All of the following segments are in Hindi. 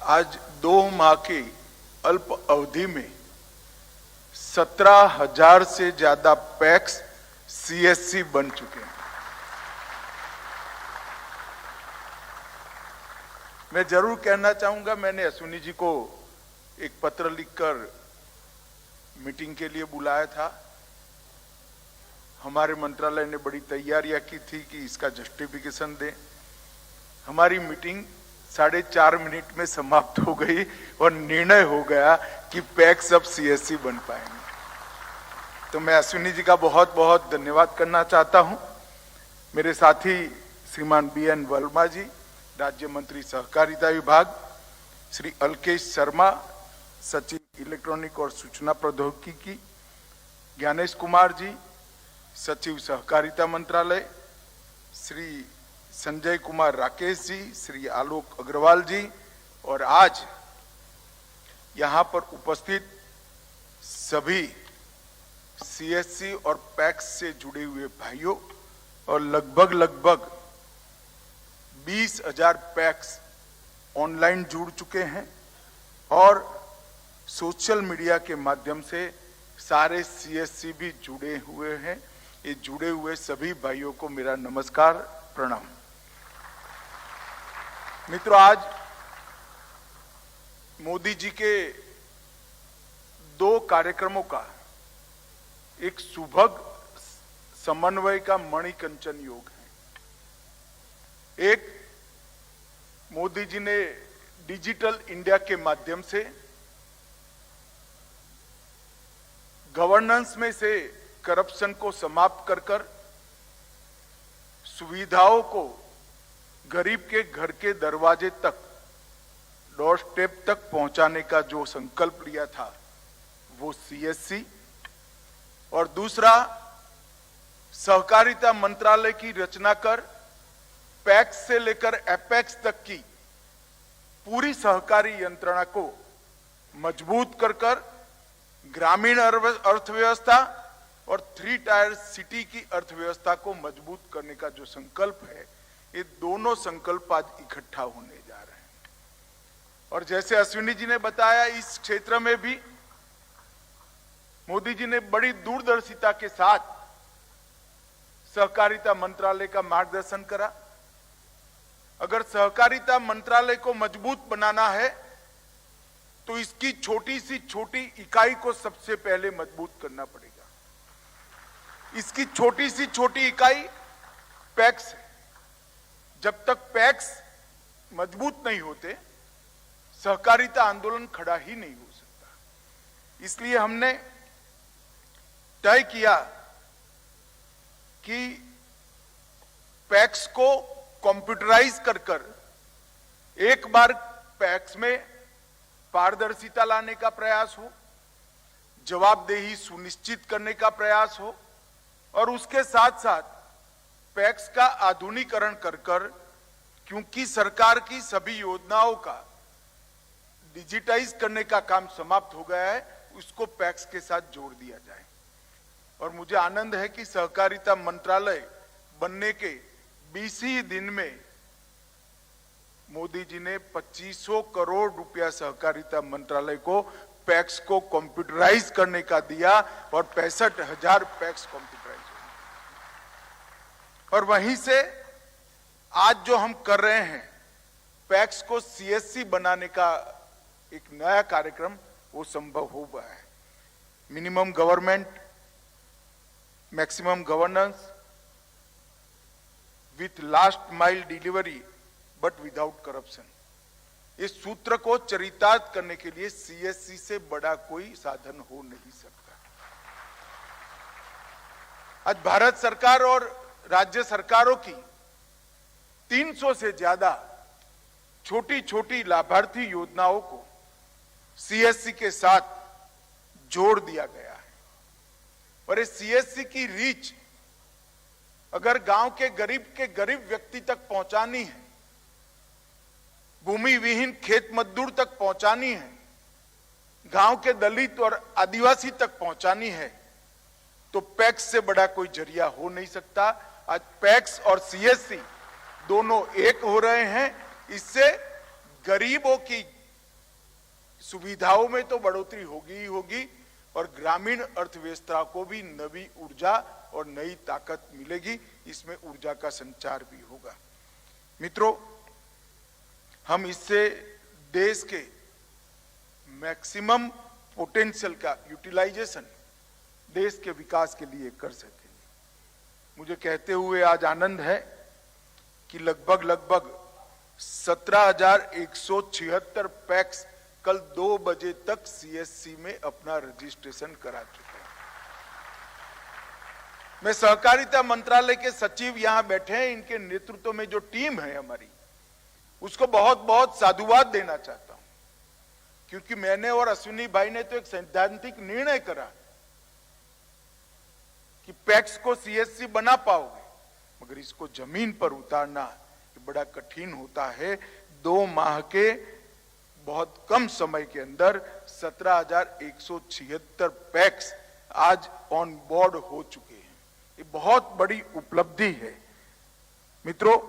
आज 2 माह की अल्प अवधि में 17,000 से ज्यादा पैक्स सीएससी बन चुके हैं। मैं जरूर कहना चाहूंगा, मैंने अश्विनी जी को एक पत्र लिखकर मीटिंग के लिए बुलाया था। हमारे मंत्रालय ने बड़ी तैयारियां की थी कि इसका जस्टिफिकेशन दें। हमारी मीटिंग 4.5 मिनट में समाप्त हो गई और निर्णय हो गया कि पैक्स अब सीएससी बन पाएंगे। तो मैं अश्विनी जी का बहुत बहुत धन्यवाद करना चाहता हूं। मेरे साथी श्रीमान BN वर्मा जी, राज्य मंत्री सहकारिता विभाग, श्री अलकेश शर्मा, सचिव इलेक्ट्रॉनिक और सूचना प्रौद्योगिकी, ज्ञानेश कुमार जी, सचिव सहकारिता मंत्रालय, श्री संजय कुमार राकेश जी, श्री आलोक अग्रवाल जी, और आज यहां पर उपस्थित सभी सीएससी और पैक्स से जुड़े हुए भाइयों, और लगभग 20,000 पैक्स ऑनलाइन जुड़ चुके हैं और सोशल मीडिया के माध्यम से सारे सीएससी भी जुड़े हुए हैं। ये जुड़े हुए सभी भाइयों को मेरा नमस्कार, प्रणाम। मित्रों, आज मोदी जी के 2 कार्यक्रमों का एक सुभग समन्वय का मणिकंचन योग है। एक, मोदी जी ने डिजिटल इंडिया के माध्यम से गवर्नेंस में से करप्शन को समाप्त कर सुविधाओं को गरीब के घर के दरवाजे तक, डोर स्टेप तक पहुंचाने का जो संकल्प लिया था वो सीएससी, और दूसरा सहकारिता मंत्रालय की रचना कर पैक्स से लेकर एपेक्स तक की पूरी सहकारी यंत्रणा को मजबूत कर ग्रामीण अर्थव्यवस्था और 3 टायर सिटी की अर्थव्यवस्था को मजबूत करने का जो संकल्प है, ये दोनों संकल्प आज इकट्ठा होने जा रहे हैं। और जैसे अश्विनी जी ने बताया, इस क्षेत्र में भी मोदी जी ने बड़ी दूरदर्शिता के साथ सहकारिता मंत्रालय का मार्गदर्शन करा। अगर सहकारिता मंत्रालय को मजबूत बनाना है तो इसकी छोटी सी छोटी इकाई को सबसे पहले मजबूत करना पड़ेगा। इसकी छोटी सी छोटी इकाई पैक्स है। जब तक पैक्स मजबूत नहीं होते, सहकारिता आंदोलन खड़ा ही नहीं हो सकता। इसलिए हमने तय किया कि पैक्स को कंप्यूटराइज कर एक बार पैक्स में पारदर्शिता लाने का प्रयास हो, जवाबदेही सुनिश्चित करने का प्रयास हो, और उसके साथ साथ पैक्स का आधुनिकीकरण कर क्योंकि सरकार की सभी योजनाओं का डिजिटाइज करने का काम समाप्त हो गया है, उसको पैक्स के साथ जोड़ दिया जाए। और मुझे आनंद है कि सहकारिता मंत्रालय बनने के 20 ही दिन में मोदी जी ने 2500 करोड़ रुपया सहकारिता मंत्रालय को पैक्स को कंप्यूटराइज करने का दिया और 65,000 पैक्स कंप्यूटराइज हुए। और वहीं से आज जो हम कर रहे हैं, पैक्स को सीएससी बनाने का एक नया कार्यक्रम, वो संभव हो गया है। Minimum government, maximum governance with last mile delivery but without corruption, इस सूत्र को चरितार्थ करने के लिए सीएससी से बड़ा कोई साधन हो नहीं सकता। आज भारत सरकार और राज्य सरकारों की 300 से ज्यादा छोटी छोटी लाभार्थी योजनाओं को सीएससी के साथ जोड़ दिया गया है। और इस सीएससी की रीच अगर गांव के गरीब व्यक्ति तक पहुंचानी है, भूमि विहीन खेत मजदूर तक पहुंचानी है, गांव के दलित और आदिवासी तक पहुंचानी है, तो पैक्स से बड़ा कोई जरिया हो नहीं सकता। आज पैक्स और सीएससी दोनों एक हो रहे हैं। इससे गरीबों की सुविधाओं में तो बढ़ोतरी होगी ही होगी और ग्रामीण अर्थव्यवस्था को भी नई ऊर्जा और नई ताकत मिलेगी। इसमें ऊर्जा का संचार भी होगा। मित्रों, हम इससे देश के मैक्सिमम पोटेंशियल का यूटिलाइजेशन देश के विकास के लिए कर सकेंगे। मुझे कहते हुए आज आनंद है कि लगभग 17,176 पैक्स कल 2 बजे तक सीएससी में अपना रजिस्ट्रेशन करा चुके हैं। मैं सहकारिता मंत्रालय के सचिव यहां बैठे हैं, इनके नेतृत्व में जो टीम है हमारी, उसको बहुत बहुत साधुवाद देना चाहता हूं, क्योंकि मैंने और अश्विनी भाई ने तो एक सैद्धांतिक निर्णय करा कि पैक्स को सीएससी बना पाओगे, मगर इसको जमीन पर उतारना बड़ा कठिन होता है। 2 माह के बहुत कम समय के अंदर 17,176 पैक्स आज ऑन बोर्ड हो चुके हैं। ये बहुत बड़ी उपलब्धि है। मित्रों,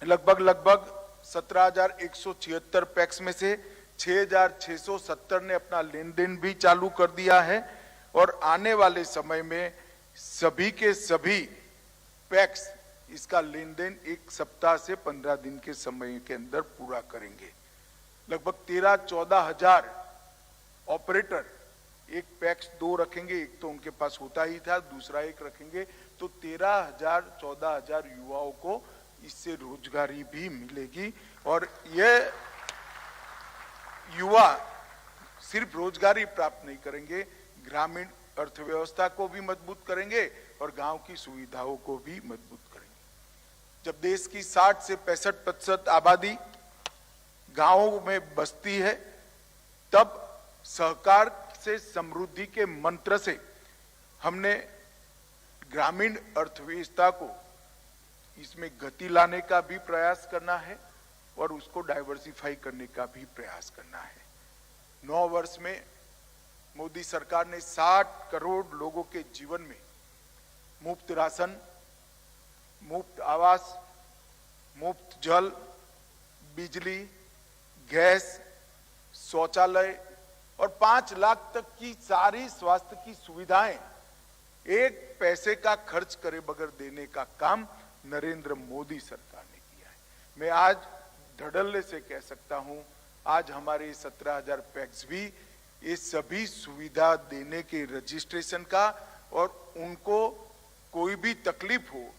लगभग 17,176 पैक्स में से 6,670 ने अपना लेन देन भी चालू कर दिया है और आने वाले समय में सभी के सभी पैक्स इसका लेन देन 1 सप्ताह से 15 दिन के समय के अंदर पूरा करेंगे। लगभग 13-14 हजार ऑपरेटर, एक पैक्स 2 रखेंगे, एक तो उनके पास होता ही था, दूसरा एक रखेंगे, तो 13,000-14 हजार युवाओं को इससे रोजगारी भी मिलेगी। और यह युवा सिर्फ रोजगारी प्राप्त नहीं करेंगे, ग्रामीण अर्थव्यवस्था को भी मजबूत करेंगे और गांव की सुविधाओं को भी मजबूत करेंगे। जब देश की 60 से 65% आबादी गांवों में बसती है, तब सहकार से समृद्धि के मंत्र से हमने ग्रामीण अर्थव्यवस्था को इसमें गति लाने का भी प्रयास करना है और उसको डाइवर्सिफाई करने का भी प्रयास करना है। 9 वर्ष में मोदी सरकार ने 60 करोड़ लोगों के जीवन में मुफ्त राशन, मुफ्त आवास, मुफ्त जल, बिजली, गैस, शौचालय और 5 लाख तक की सारी स्वास्थ्य की सुविधाएं एक पैसे का खर्च करे बगैर देने का काम नरेंद्र मोदी सरकार ने किया है। मैं आज धड़ल्ले से कह सकता हूं, आज हमारे 17,000 पैक्स भी ये सभी सुविधा देने के रजिस्ट्रेशन का और उनको कोई भी तकलीफ हो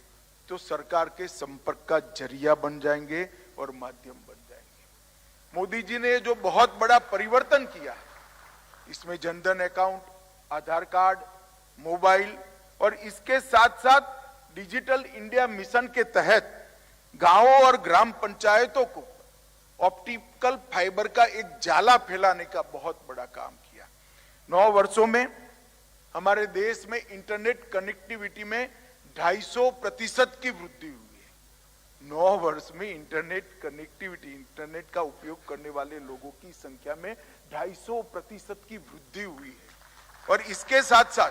तो सरकार के संपर्क का जरिया बन जाएंगे और माध्यम बन जाएंगे। मोदी जी ने जो बहुत बड़ा परिवर्तन किया है, इसमें जनधन अकाउंट, आधार कार्ड, मोबाइल और इसके साथ साथ डिजिटल इंडिया मिशन के तहत गांवों और ग्राम पंचायतों को ऑप्टिकल फाइबर का एक जाला फैलाने का बहुत बड़ा काम किया। 9 वर्षों में हमारे देश में इंटरनेट कनेक्टिविटी में 250% की वृद्धि हुई है। 9 वर्ष में इंटरनेट कनेक्टिविटी, इंटरनेट का उपयोग करने वाले लोगों की संख्या में 250% की वृद्धि हुई है। और इसके साथ साथ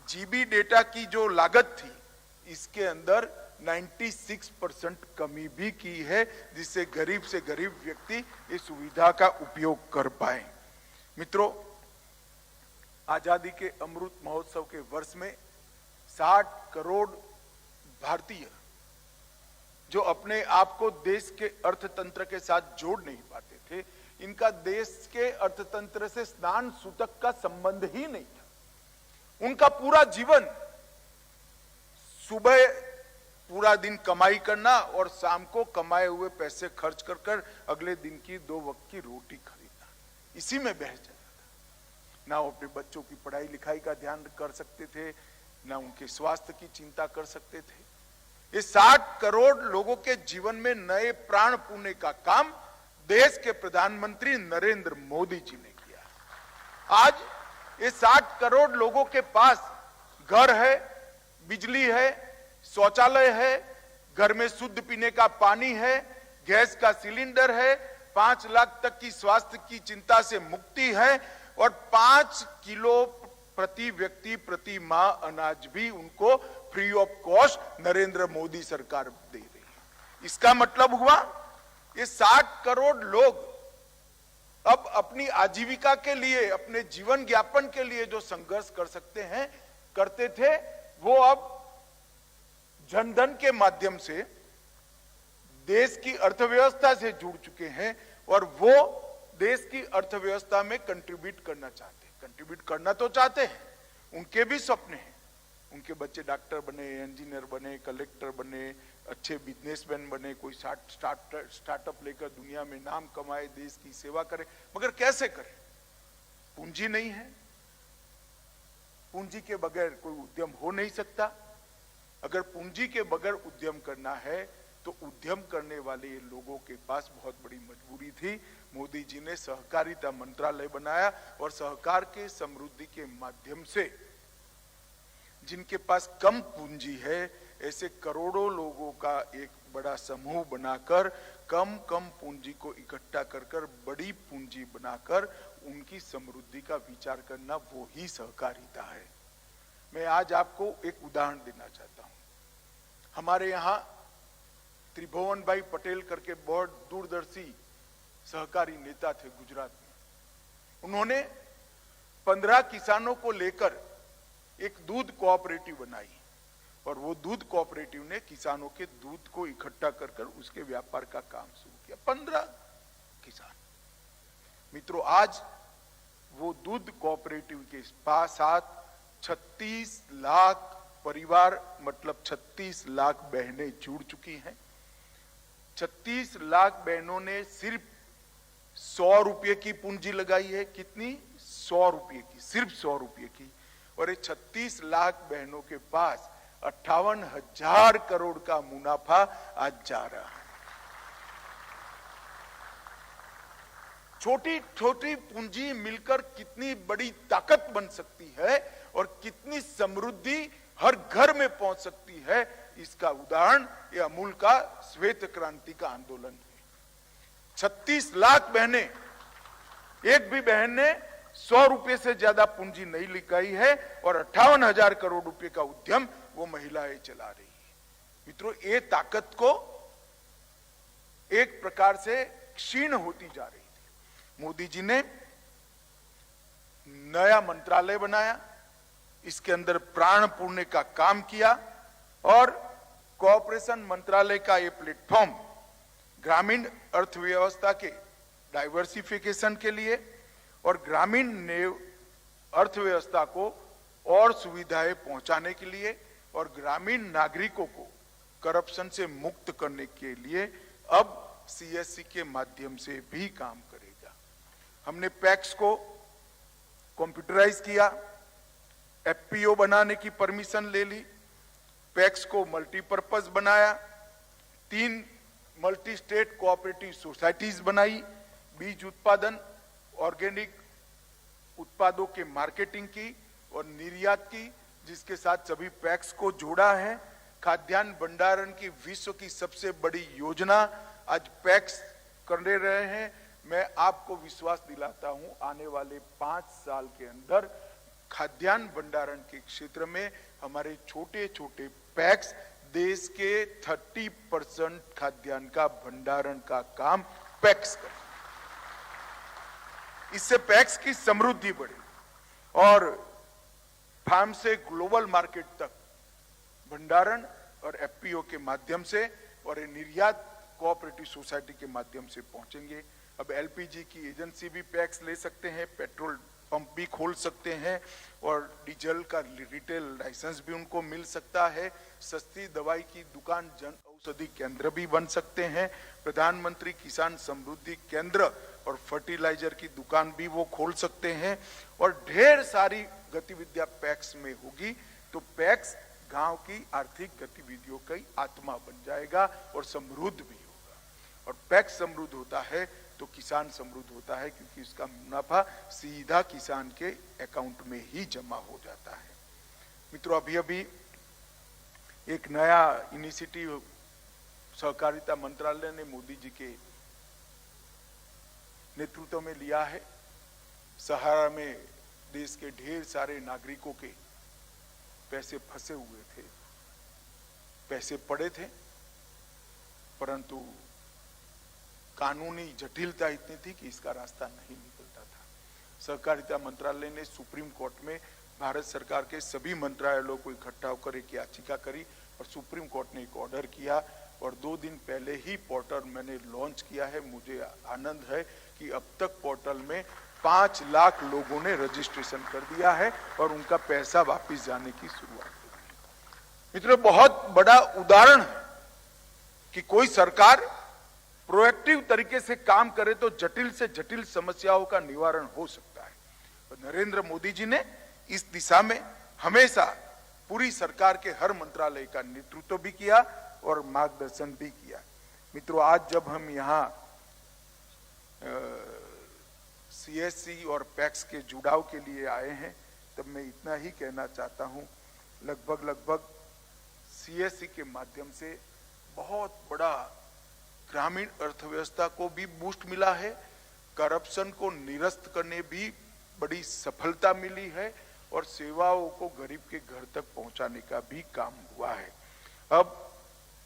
जीबी डेटा की जो लागत थी, इसके अंदर 96% कमी भी की है, जिससे गरीब से गरीब व्यक्ति इस सुविधा का उपयोग कर पाए। मित्रों, आजादी के अमृत महोत्सव के वर्ष में 60 करोड़ भारतीय जो अपने आप को देश के अर्थतंत्र के साथ जोड़ नहीं पाते थे, इनका देश के अर्थतंत्र से स्नान सूतक का संबंध ही नहीं था। उनका पूरा जीवन सुबह पूरा दिन कमाई करना और शाम को कमाए हुए पैसे खर्च कर कर अगले दिन की 2 वक्त की रोटी खरीदना, इसी में बह जाता था। ना वो अपने बच्चों की पढ़ाई लिखाई का ध्यान कर सकते थे, ना उनके स्वास्थ्य की चिंता कर सकते थे। ये 60 करोड़ लोगों के जीवन में नए प्राण पूने का काम देश के प्रधानमंत्री नरेंद्र मोदी जी ने किया। आज ये 60 करोड़ लोगों के पास घर है, बिजली है, शौचालय है, घर में शुद्ध पीने का पानी है, गैस का सिलेंडर है, 5 लाख तक की स्वास्थ्य की चिंता से मुक्ति है और 5 किलो प्रति व्यक्ति प्रति माह अनाज भी उनको free of cost Narendra Modi सरकार दे रही है। इसका मतलब हुआ ये 60 करोड़ लोग अब अपनी आजीविका के लिए, अपने जीवन यापन के लिए जो संघर्ष कर सकते हैं, करते थे, वो अब जनधन के माध्यम से देश की अर्थव्यवस्था से जुड़ चुके हैं और वो देश की अर्थव्यवस्था में कंट्रीब्यूट करना चाहते हैं। कंट्रीब्यूट करना तो चाहते हैं, उनके भी सपने हैं, उनके बच्चे डॉक्टर बने, इंजीनियर बने, कलेक्टर बने, अच्छे बिजनेसमैन बने, कोई स्टार्टअप लेकर दुनिया में नाम कमाए, देश की सेवा करे, मगर कैसे करे? पूंजी नहीं है। पूंजी के बगैर कोई उद्यम हो नहीं सकता। अगर पूंजी के बगैर उद्यम करना है तो उद्यम करने वाले लोगों के पास बहुत बड़ी मजबूरी थी। मोदी जी ने सहकारिता मंत्रालय बनाया और सहकार के समृद्धि के माध्यम से जिनके पास कम पूंजी है, ऐसे करोड़ों लोगों का एक बड़ा समूह बनाकर कम पूंजी को इकट्ठा कर बड़ी पूंजी बनाकर उनकी समृद्धि का विचार करना, वो ही सहकारिता है। मैं आज आपको एक उदाहरण देना चाहता हूं। हमारे यहां त्रिभुवन भाई पटेल करके बहुत दूरदर्शी सहकारी नेता थे गुजरात में। उन्होंने 15 किसानों को लेकर एक दूध कोऑपरेटिव बनाई और वो दूध कोऑपरेटिव ने किसानों के दूध को इकट्ठा कर उसके व्यापार का काम शुरू किया। 15 किसान। मित्रों, आज वो दूध कोऑपरेटिव के साथ 36 लाख परिवार, मतलब 36 लाख बहनें जुड़ चुकी हैं। 36 लाख बहनों ने सिर्फ 100 रुपये की पूंजी लगाई है। कितनी? 100 रुपये की, सिर्फ 100 रुपये की। और ये 36 लाख बहनों के पास 58,000 करोड़ का मुनाफा आज जा रहा है। छोटी छोटी पूंजी मिलकर कितनी बड़ी ताकत बन सकती है और कितनी समृद्धि हर घर में पहुंच सकती है, इसका उदाहरण ये अमूल का श्वेत क्रांति का आंदोलन है। 36 लाख बहनें, एक भी बहन ने 100 रुपए से ज्यादा पूंजी नहीं लगाई है और 58,000 करोड़ रुपए का उद्यम वो महिलाएं चला रही है। मित्रों, ये ताकत को एक प्रकार से क्षीण होती जा रही थी। मोदी जी ने नया मंत्रालय बनाया, इसके अंदर प्राण पूर्णे का काम किया और कोऑपरेशन मंत्रालय का ये प्लेटफॉर्म ग्रामीण अर्थव्यवस्था के डाइवर्सिफिकेशन के लिए और ग्रामीण अर्थव्यवस्था को और सुविधाएं पहुंचाने के लिए और ग्रामीण नागरिकों को करप्शन से मुक्त करने के लिए अब सीएससी के माध्यम से भी काम करेगा। हमने पैक्स को कंप्यूटराइज किया, एफपीओ बनाने की परमिशन ले ली, पैक्स को मल्टीपर्पज बनाया, 3 मल्टी स्टेट कोऑपरेटिव सोसाइटीज बनाई, बीज उत्पादन, ऑर्गेनिक उत्पादों के मार्केटिंग की और निर्यात की, जिसके साथ सभी पैक्स को जोड़ा है। खाद्यान्न भंडारण की विश्व की सबसे बड़ी योजना आज पैक्स कर रहे हैं। मैं आपको विश्वास दिलाता हूं, आने वाले 5 साल के अंदर खाद्यान्न भंडारण के क्षेत्र में हमारे छोटे छोटे पैक्स देश के 30% खाद्यान्न का भंडारण का काम पैक्स कर। इससे पैक्स की समृद्धि बढ़े और फार्म से ग्लोबल मार्केट तक भंडारण और एफपीओ के माध्यम से और निर्यात कोऑपरेटिव सोसाइटी के माध्यम से पहुंचेंगे। अब एलपीजी की एजेंसी भी पैक्स ले सकते हैं, पेट्रोल पंप भी खोल सकते हैं और डीजल का रिटेल लाइसेंस भी उनको मिल सकता है। सस्ती दवाई की दुकान, जन औषधि केंद्र भी बन सकते हैं। प्रधानमंत्री किसान समृद्धि केंद्र और फर्टिलाइजर की दुकान भी वो खोल सकते हैं और ढेर सारी गतिविधियां पैक्स में होगी। तो पैक्स गांव की आर्थिक गतिविधियों की आत्मा बन जाएगा और समृद्ध भी होगा। और पैक्स समृद्ध होता है तो किसान समृद्ध होता है, क्योंकि उसका मुनाफा सीधा किसान के अकाउंट में ही जमा हो जाता है। मित्रों, अभी एक नया इनिशिएटिव सहकारिता मंत्रालय ने मोदी जी के नेतृत्व में लिया है। सहारा में देश के ढेर सारे नागरिकों के पैसे फंसे हुए थे, पैसे पड़े थे, परंतु कानूनी जटिलता इतनी थी कि इसका रास्ता नहीं निकलता था। सहकारिता मंत्रालय ने सुप्रीम कोर्ट में भारत सरकार के सभी मंत्रालयों को इकट्ठा होकर एक याचिका करी और सुप्रीम कोर्ट ने एक ऑर्डर किया और 2 दिन पहले ही पोर्टल मैंने लॉन्च किया है। मुझे आनंद है कि अब तक पोर्टल में 5 लाख लोगों ने रजिस्ट्रेशन कर दिया है और उनका पैसा वापस जाने की शुरुआत हो गई है। मित्रों, बहुत बड़ा उदाहरण है कि कोई सरकार प्रोएक्टिव तरीके से काम करे तो जटिल से जटिल समस्याओं का निवारण हो सकता है। तो नरेंद्र मोदी जी ने इस दिशा में हमेशा पूरी सरकार के हर मंत्रालय का नेतृत्व भी किया और मार्गदर्शन भी किया। मित्रों, आज जब हम यहाँ सीएससी और पैक्स के जुड़ाव के लिए आए हैं तब मैं इतना ही कहना चाहता हूँ, लगभग सीएससी के माध्यम से बहुत बड़ा ग्रामीण अर्थव्यवस्था को भी बूस्ट मिला है, करप्शन को निरस्त करने भी बड़ी सफलता मिली है और सेवाओं को गरीब के घर तक पहुंचाने का भी काम हुआ है। अब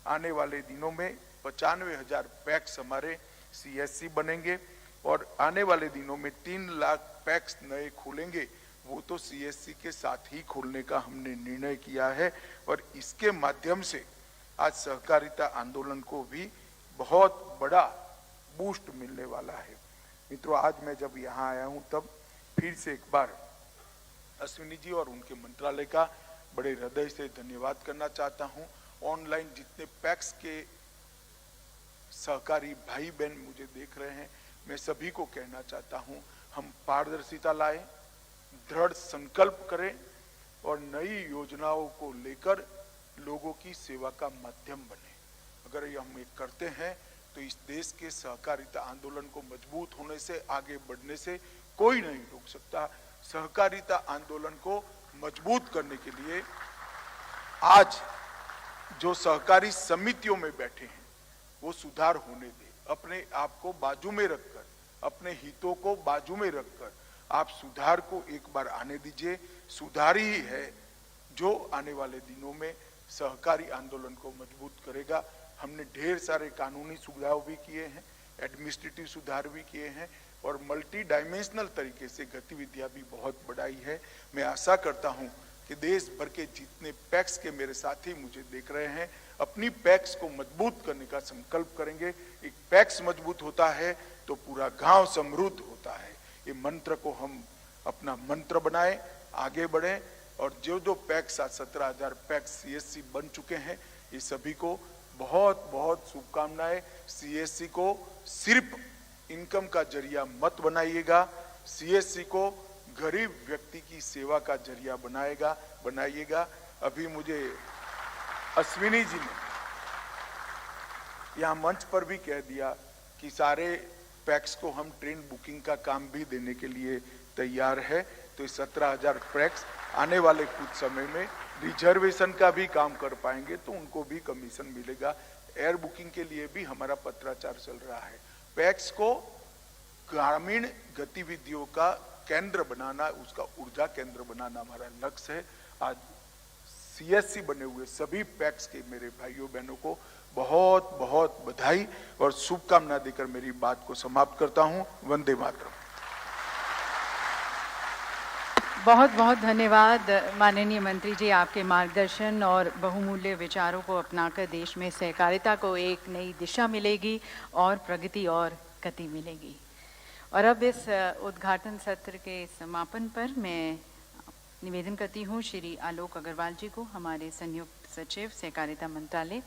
आने वाले दिनों में 95,000 पैक्स हमारे सीएससी बनेंगे और आने वाले दिनों में 3 लाख पैक्स नए खुलेंगे। वो तो सीएससी के साथ ही खोलने का हमने निर्णय किया है और इसके माध्यम से आज सहकारिता आंदोलन को भी बहुत बड़ा बूस्ट मिलने वाला है। मित्रों, आज मैं जब यहाँ आया हूँ तब फिर से एक बार अश्विनी जी और उनके मंत्रालय का बड़े हृदय से धन्यवाद करना चाहता हूँ। ऑनलाइन जितने पैक्स के सहकारी भाई बहन मुझे देख रहे हैं, मैं सभी को कहना चाहता हूँ, हम पारदर्शिता लाएं, दृढ़ संकल्प करें और नई योजनाओं को लेकर लोगों की सेवा का माध्यम बने। अगर ये हम एक करते हैं तो इस देश के सहकारिता आंदोलन को मजबूत होने से, आगे बढ़ने से कोई नहीं रोक सकता। सहकारिता आंदोलन को मजबूत करने के लिए आज जो सहकारी समितियों में बैठे हैं वो सुधार होने दे। अपने आप को बाजू में रखकर, अपने हितों को बाजू में रखकर आप सुधार को एक बार आने दीजिए। सुधार ही है जो आने वाले दिनों में सहकारी आंदोलन को मजबूत करेगा। हमने ढेर सारे कानूनी सुधार भी किए हैं, एडमिनिस्ट्रेटिव सुधार भी किए हैं और मल्टी डायमेंशनल तरीके से गतिविधियां भी बहुत बढ़ाई है। मैं आशा करता हूं कि देश भर के जितने पैक्स के मेरे साथी मुझे देख रहे हैं, अपनी पैक्स को मजबूत करने का संकल्प करेंगे। एक पैक्स मजबूत होता है तो पूरा गांव समृद्ध होता है। ये मंत्र को हम अपना मंत्र बनाएं, आगे बढ़ें और जो पैक्स आज 17,000 पैक्स सीएससी बन चुके हैं, ये सभी को बहुत बहुत शुभकामनाएं। सीएससी को सिर्फ इनकम का जरिया मत बनाइएगा, सीएससी को गरीब व्यक्ति की सेवा का जरिया बनाइएगा। अभी मुझे अश्विनी जी ने यहाँ मंच पर भी कह दिया कि सारे पैक्स को हम ट्रेन बुकिंग का काम भी देने के लिए तैयार है। तो 17,000 पैक्स आने वाले कुछ समय में रिजर्वेशन का भी काम कर पाएंगे तो उनको भी कमीशन मिलेगा। एयर बुकिंग के लिए भी हमारा पत्राचार चल रहा है। पैक्स को ग्रामीण गतिविधियों का केंद्र बनाना, उसका ऊर्जा केंद्र बनाना हमारा लक्ष्य है। आज सीएससी बने हुए सभी पैक्स के मेरे भाइयों बहनों को बहुत बहुत बधाई और शुभकामना देकर मेरी बात को समाप्त करता हूं। वंदे मातरम। बहुत बहुत धन्यवाद माननीय मंत्री जी, आपके मार्गदर्शन और बहुमूल्य विचारों को अपनाकर देश में सहकारिता को एक नई दिशा मिलेगी और प्रगति और गति मिलेगी। और अब इस उद्घाटन सत्र के समापन पर मैं निवेदन करती हूँ श्री आलोक अग्रवाल जी को, हमारे संयुक्त सचिव सहकारिता मंत्रालय।